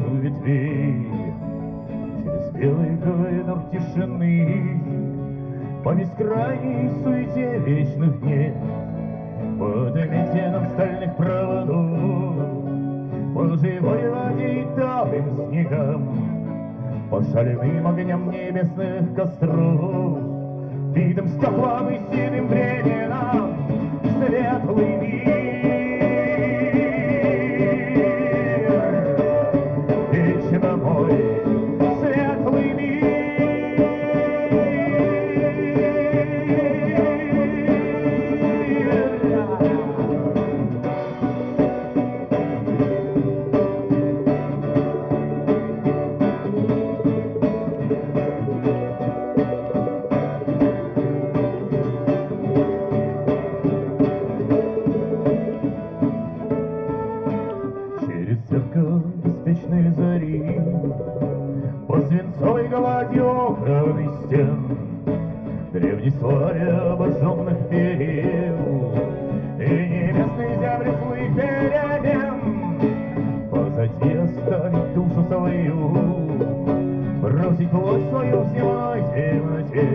между ветвей, через белый коридор тишины, по бескрайней суете вечных дней, под метеном стальных проводов, по живой воде и талым снегам, по шальным огням небесных костров, видом стеклом и синим временем светлый мир. Вечно мой светлый мир. Беспечной зари, по свинцовой глади окон и стен, древней славе обожженных перил и небесной земли злых перемен, позади оставить душу свою, бросить плоть свою в земной темноте,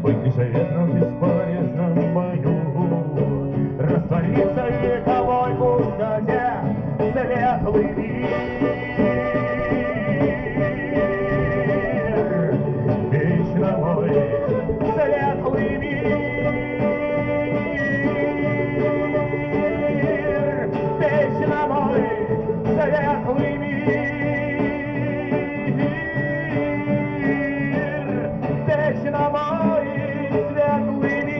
быть лишь ветром в бесполезном бою, раствориться в вековой пустоте. Светлый мир, вечно мой светлый мир, вечно мой светлый мир, вечно мой светлый мир.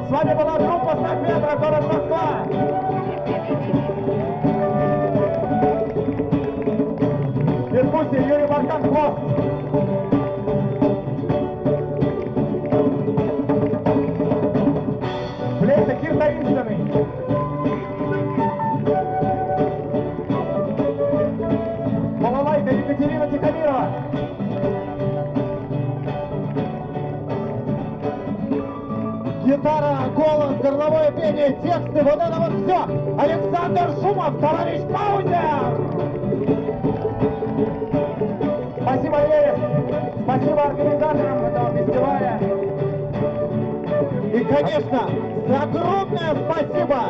С вами была группа «Знак ветра», город Москва. Перкуссия Юрий Баркан, хвост. Флейта Кир Таинственный. Балалайка Екатерина Тихомирова. Гитара, голос, горловое пение, тексты, вот это вот все. Александр Шумов, товарищ Маузер. Спасибо, Лерис. Спасибо организаторам этого фестиваля. И, конечно, огромное спасибо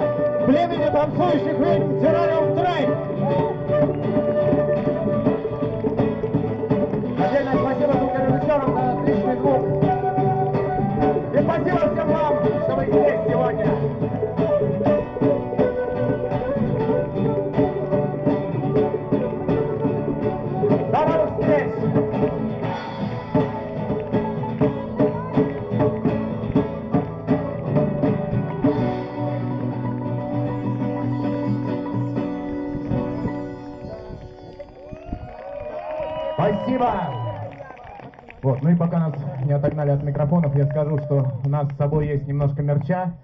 племени танцующих ведьм Террариум Трейн. Отдельное спасибо звукорежиссерам за отличный звук. И спасибо всем вам, что вы здесь сегодня. До новых встреч! Спасибо! Вот, ну и пока нас не отогнали от микрофонов, я скажу, что у нас с собой есть немножко мерча.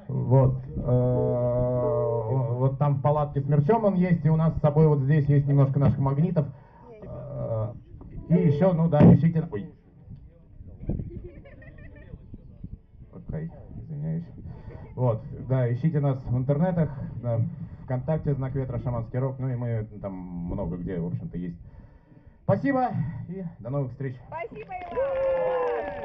Вот, вот там в палатке с мерчом он есть, и у нас с собой вот здесь есть немножко наших магнитов. И еще, ну да, ищите... Ой. Окей, извиняюсь. Вот, да, ищите нас в интернетах, да, ВКонтакте, Знак ветра, Шаманский рок, ну и мы там много где, в общем-то, есть. Спасибо и до новых встреч. Спасибо, Иван!